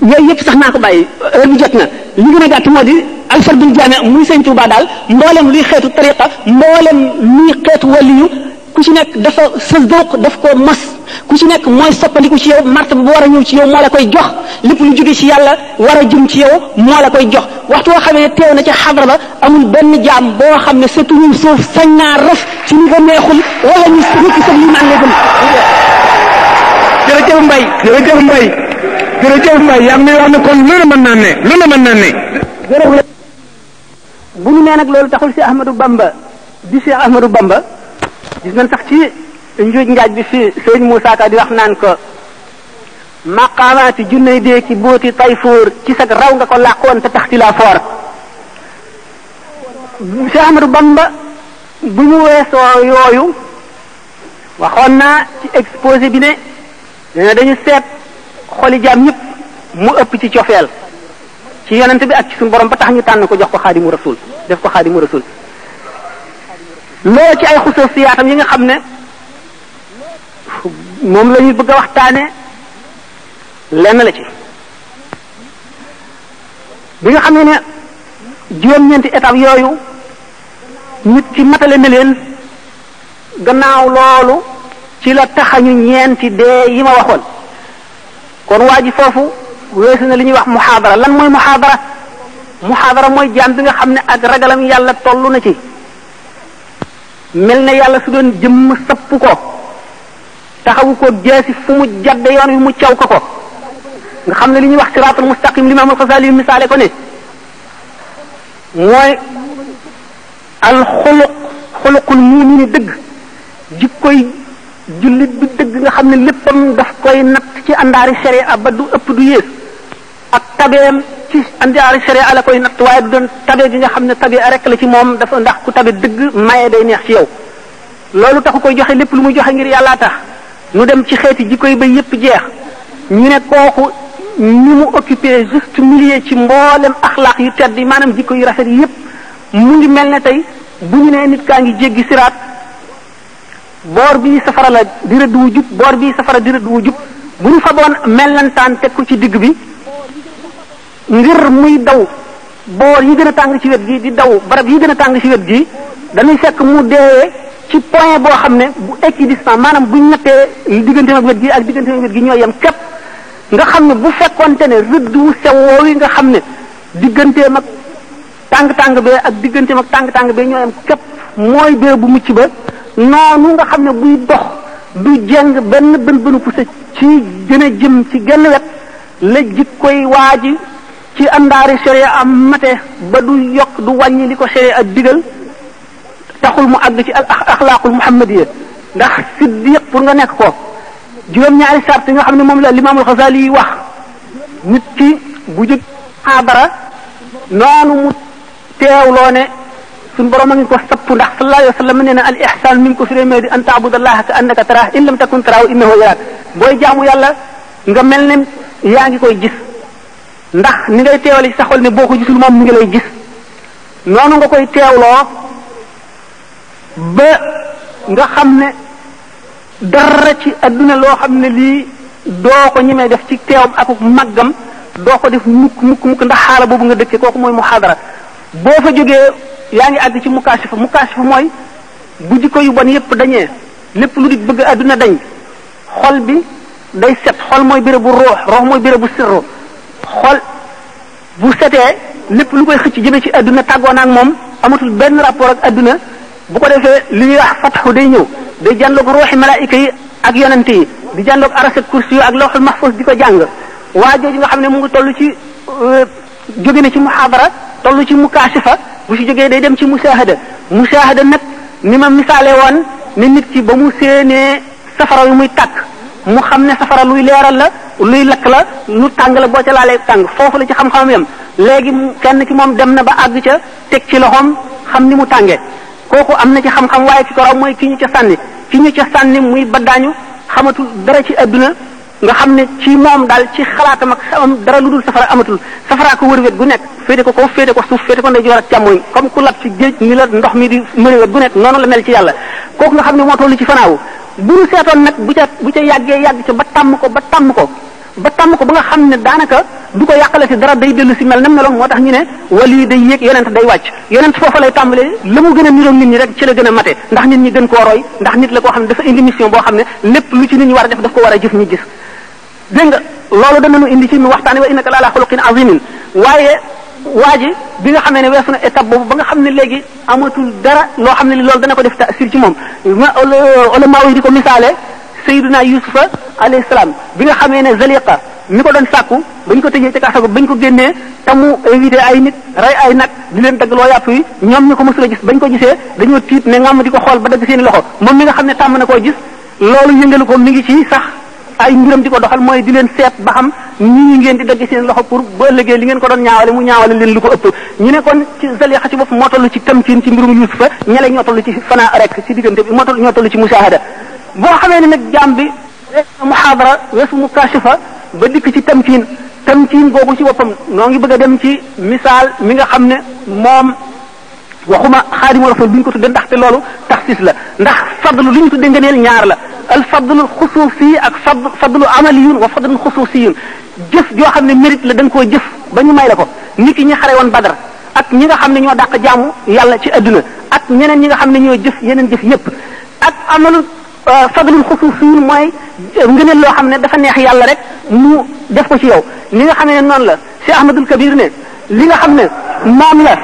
yooyu yëpp sax naa ko bàyyi heure bi jot na li gën a gàtt moo di alfardul jaami muy sëñ Tuubaa daal mboolem luy xeetu tariqa mboolem luy xeetu waliyu ku ci nekk dafa sa dooq daf ko mas ku ci nekk mooy soppandiku ci yow martaba bu war a ñëw ci yow moo la koy jox lépp lu jóge ci yàlla war a jëm ci yow moo la koy jox waxtu woo xamee ne teew na ca xadra ba amul benn jaam boo xam ne sa tuñu suuf sañ naa raf ci ñu ko neexul wala ñu rëkk sa limaan la gëm. jërëjëf Mbaye jërëjëf Mbaye jërëjëf Mbaye yaa ngi wax ne kon lu ne mën naa ne lu ne mën naa ne. jërëjëf bu ñu nee nag loolu taxul si Ahmadou Bamba di Cheikh Ahmadou Bamba gis nañ sax ci njuuj njaaj bi fi sëñ Moussa Ka di wax naan ko maqaamaati junney dee ki booti tayfoor ci sag raw nga ko làqoon te taxti laa foor Cheikh Ahmadou Bamba bu ñu weesoo yooyu waxoon naa ci exposé bi ne dañu seet xoli jaam ñëpp mu ëpp ci cofeel ci yonent bi ak ci suñu borom ba tax ñu tànn ko jox ko xaadimu rasul def ko xaadimu rasul loolu ci ay xususiyaatam yi nga xam ne moom la ñuy bëgg a waxtaane lenn la ci bi nga xam ne juróom-ñeenti étape yooyu nit ci matale na leen gannaaw loolu ci la taxañu ñeenti dee yi ma waxoon kon waa ji foofu weesu na li ñuy wax muhaadara lan mooy muhaadara mooy jaam bi nga xam ne ak ragalam yàlla tollu na ci mel ne yàlla su doon jëmm sapp ko taxawu ko jeesi fu mu jadde yoon wi mu caw ko nga xam ne li ñuy wax siraatul mustaqim l'imam al-Ghazali misaale ko ne mooy al xuluqul mu'mini dëgg jikkoy jullit bi dëgg nga xam ne léppam daf koy natt ci àndaari sharia ba du ëpp du yées ak tabeem ci àndaari sharia la koy natt waaye du doon tabe gi nga xam ne tabe rek la ci moom dafa ndax ku tabe dëgg maye day neex ci yow loolu taxu koy joxe lépp lu muy joxe ngir yàllaa tax nu dem ci xeeti jikko yi ba yépp jeex ñu ne kooku ni mu occupé juste milieu ci mboolem axlaaq yu tedd yi maanaam jikko yu rafet yi yépp mu ngi mel ne tey bu ñu nee nit kaa ngi jéggi siraat boor bii safara la di rëdd wu jub boor bii safara di rëdd wu jub bu ñu fa doon mellantaan teg ko ci digg bi ngir muy daw boor yi gën a tàng ci wet gi di daw barab yi gën a tàng ci wet gi dañuy fekk mu deewee ci point boo xam ne bu équidistant maanaam buñ nattee digganteem ak wet gi ak digganteem ak wet gi ñoo yem képp nga xam ne bu fekkonte ne rëdd wu sew woowu nga xam ne digganteem ak tàng-tàng bee ak digganteem ak tàng-tàng bee ñoo yem képp mooy bee bu mucc ba noonu nga xam ne buy dox du jeng benn bënu pusa ci gën a jëm ci genn wet la jikkoy waaji ci àndaari sharia am mate ba du yokk du wàññi li ko sharia digal taxul mu àgg ci al axlaaqul muhammadiya ndax siddiq pour nga nekk ko juróom-ñaari sart yi nga xam ne moom la limaamul Xasaali yi wax nit ki bu jóg xaabara noonu mu teewloo ne suñu borom a ngi ko sapp ndax sallallahu alayhi wa sallam nee na al ihsaan mi ngi ko firee mee di an taabudallaha ka annaka taraah in lam takun taraahu innahu yaraak booy jaamu yàlla nga mel ne yaa ngi koy gis ndax ni ngay teewale ci sa xol ne boo ko gisul moom mi ngi lay gis noonu nga koy teewloo ba nga xam ne dara ci adduna loo xam ne lii doo ko ñemee def ci teewam ak màggam doo ko def mukk ndax xaala boobu nga dëkkee kooku mooy muhaadara boo fa jógee yaa ngi àgg ci mukaashifa mooy bu jikko yu bon yépp dañee lépp lu di bëgg adduna dañ xol bi day set xol mooy béréb bu ruux mooy béréb bu sirru xol bu setee lépp lu koy xëcc jëme ci adduna tàggoo na ak moom amatul benn rapport ak adduna bu ko defee li ñuy wax fatxu day ñëw day jànloog ruuxi malaayika yi ak yonente yi di jànloog aras ak kursi yu ak lawxul mahfuz di ko jàng waa jooju nga xam ne mu ngi toll ci jóge na ci muhaadara toll ci mukaashifa bu ci jógee day dem ci mushahada nag ni ma misaale woon ne nit ki ba mu séenee safara yu muy tàkk mu xam ne safara luy leeral la luy lakk la lu tàng la boo ca laalee tàng foofu la ci xam-xamam yam léegi kenn ki moom dem na ba àgg ca teg ci loxoom xam ni mu tàngee kooku am na ci xam-xam waaye ci ko raw mooy ki ñu ca sànni muy baddaañu xamatul dara ci adduna nga xam ne ci moom daal ci xalaatam ak am dara lu dul safara amatul safara ko wër wet gu nekk féete ko kaw féete ko suuf féete ko ndeyjoor ak càmmoñ comme ku lab ci géej ni la ndox mi di mëne wet gu nekk noonu la mel ci yàlla kooku nga xam ne moo tollu ci fanaawu bu ñu seetoon nag bu ca yàggee yàgg ca ba tàmm ko ba nga xam ne daanaka du ko yàqale si dara day dellu si mel na meloon moo tax ñu ne wali day yéeg yonent day wàcc yonent foofa lay tàmbalee la mu gën a niroog nit ñi rek ci la gën a mate ndax nit ñi gën koo roy ndax nit la koo xam ne dafa indi mission boo xam ne lépp lu ci nit ñi war a def daf ko war a jëf ñu gis dégg nga loolu danañu indi ci nu waxtaane wa innaka la ala xuluqin azimin waaye waa ji bi nga xamee ne weesu na étape boobu ba nga xam ne léegi amatul dara loo xam ne li loolu dana ko def tasir ci moom ulama yi di ko misaale Sayyiduna Yusufa alayhi salaam bi nga xamee ne Zaliqa mi ko doon sàkku bañ ko tëjee ci kaso ba bañ ko génnee te mu invité ay nit rey ay nag di leen dagg loo yàpp yi ñoom ñu ko mësula gis bañ ko gisee dañoo tiit ne ngam di ko xool ba dagg seen loxo moom mi nga xam ne tàmm na koo gis loolu yëngalu ko mi ngi ci sax ay mbiram di ko doxal mooy di leen seet ba xam ñii ngeen di dagg seen loxo pour ba ëllëgee li ngeen ko doon ñaawale mu ñaawale leen lu ko ëpp ñu ne kon ci Zaliqa ci bopp moo toll ci tamkin ci mbirum Yusufa ñele ñoo toll ci fana rek ci diggante bi ñoo toll ci mushahada boo xamee ne nag jaam bi muhaadara weesu mukashafa ba dikk ci tamkin googu ci boppam noo ngi bëgg a dem ci misaal mi nga xam ne moom waxuma xaadimu rasul bi ñu ko tudde ndaxte loolu taxsis la ndax fadlu li ñu tudde ngëneel ñaar la al fadlu xusuusi ak fadlu amaliyun wa fadlu xusuusiyun jëf joo xam ne mérite la da nga koo jëf ba ñu may la ko nit ki ñi xare woon Badar ak ñi nga xam ne ñoo dàq jaamu yàlla ci adduna ak ñeneen ñi nga xam ne ñoo jëf yeneen jëf yépp ak amalu fadlul xusuusiyun mooy ngëneel loo xam ne dafa neex yàlla rek mu def ko ci yow li nga xam ne noonu la Cheikh Ahmadul Kabir ne li nga xam ne moom la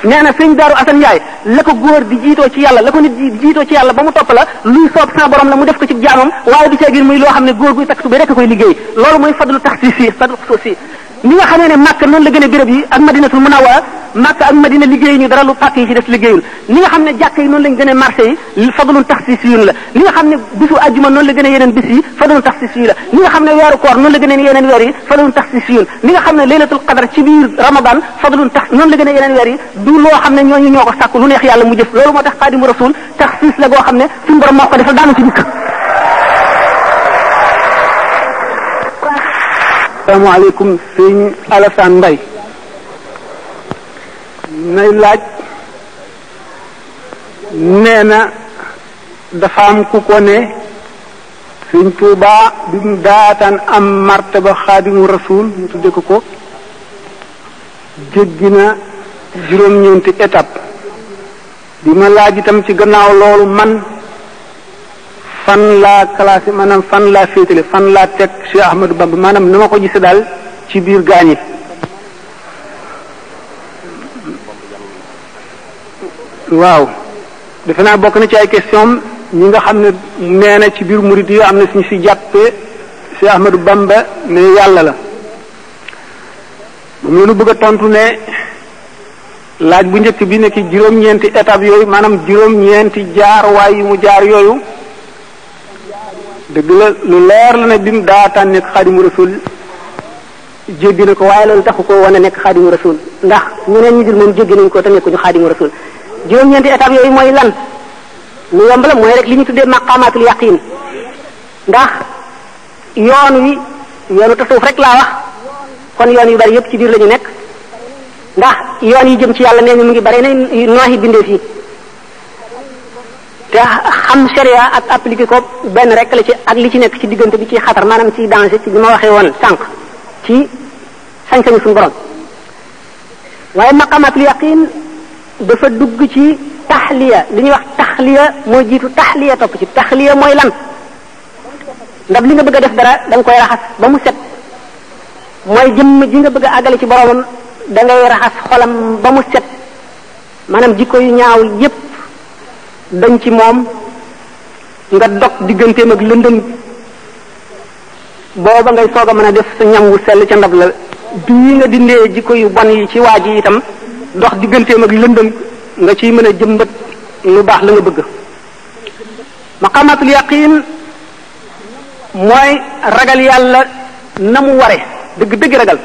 nee na sëñ Daaru Asan Njaay la ko góor di jiitoo ci yàlla la ko nit di jiitoo ci yàlla ba mu topp la luy soob sa borom la mu def ko ci jaamam waaye du ceegir muy loo xam ne góor guy takk tubé rek koy liggéey loolu mooy fadlu taxsiis fadlu xusuus ni nga xamee ne Makka noonu la gën a béréb yi ak Madinatul Munawwara Makka ak Madina liggéey ñu dara lu pàkk yi ci def liggéeyul ni nga xam ne jàkk yi noonu lañ gën a marché yi fadlun taxsiisiyun la ni nga xam ne bisu àjjuma noonu la gën a yeneen bis yi fadlun taxsiisiyun la ni nga xam ne weeru koor noonu la gën a yeneen weer yi fadlun taxsiisiyun ni nga xam ne laylatul qadar ci biir Ramadan fadlun noonu la gën a yeneen weer yi du loo xam ne ñooñu ñoo ko sàkku lu neex yàlla mu jëf loolu moo tax Xaadimu Rasuul taxsiis la goo xam ne suñu borom moo ko defal daanu ci dikk. asalaamaaleykum sëñ Alassane Mbaye nay laaj nee na dafa am ku ko ne sëñ Tuuba bi mu daataan am martaba Xaadimu Rasuul mu tudde ko jéggi na juróom-ñeenti étape bi ma laaj itam ci gannaaw loolu man fan laa classé maanaam fan laa féetale fan laa teg Cheikh Ahmadou Bamba maanaam na ma ko gisee daal ci biir gaañi waaw defe naa bokk na ci ay question ñi nga xam ne nee na ci biir murid yi am na suñu si jàppee Cheikh Ahmadou Bamba ne yàlla la moom la ñu bëgg a tontu ne laaj bu njëkk bi nekk juróom-ñeenti étape yooyu maanaam juróom-ñeenti jaar waay yu mu jaar yooyu dëgg la lu leer la ne bi mu daataan nekk Xaadimu Rasuul jéggi na ko waaye loolu taxu ko wane nekk Xaadimu Rasuul ndax ñeneen ñi dul moom jéggi nañ ko te nekkuñu Xaadimu Rasuul juróom-ñeenti étape yooyu mooy lan lu yomb la mooy rek li ñu tuddee maqamatul yaqin ndax yoonu tasawuf rek laa wax kon yoon yu bari yëpp ci biir la ñu nekk ndax yoon yi jëm ci yàlla nee ñu mu ngi bari nañ nooxi bindee fii te xam sharia ak appliqué ko benn rek la ci ak li ci nekk ci diggante bi ci xatar maanaam ci danger ci bi ma waxee woon sànq ci sañ-sañu suñu borom waaye maqamatul yaqin dafa dugg ci taxliya li ñuy wax taxliya moo jiitu taxliya topp ci taxliya mooy lan ndax li nga bëgg a def dara da nga koy raxas ba mu set mooy jëmm ji nga bëgg a àggale ci boromam da ngay raxas xolam ba mu set maanaam jikko yu ñaaw yépp dañ ci moom nga dog digganteem ak lëndëm booba ngay soog a mën a def sa ñam wu sell ca ndab la bii nga dindee jikko yu bon yi ci waa ji itam dox digganteem ak lëndëm nga ciy mën a jëmbat lu baax la nga bëgg maqamatul yaqin mooy ragal yàlla na mu ware dëgg-dëgg ragal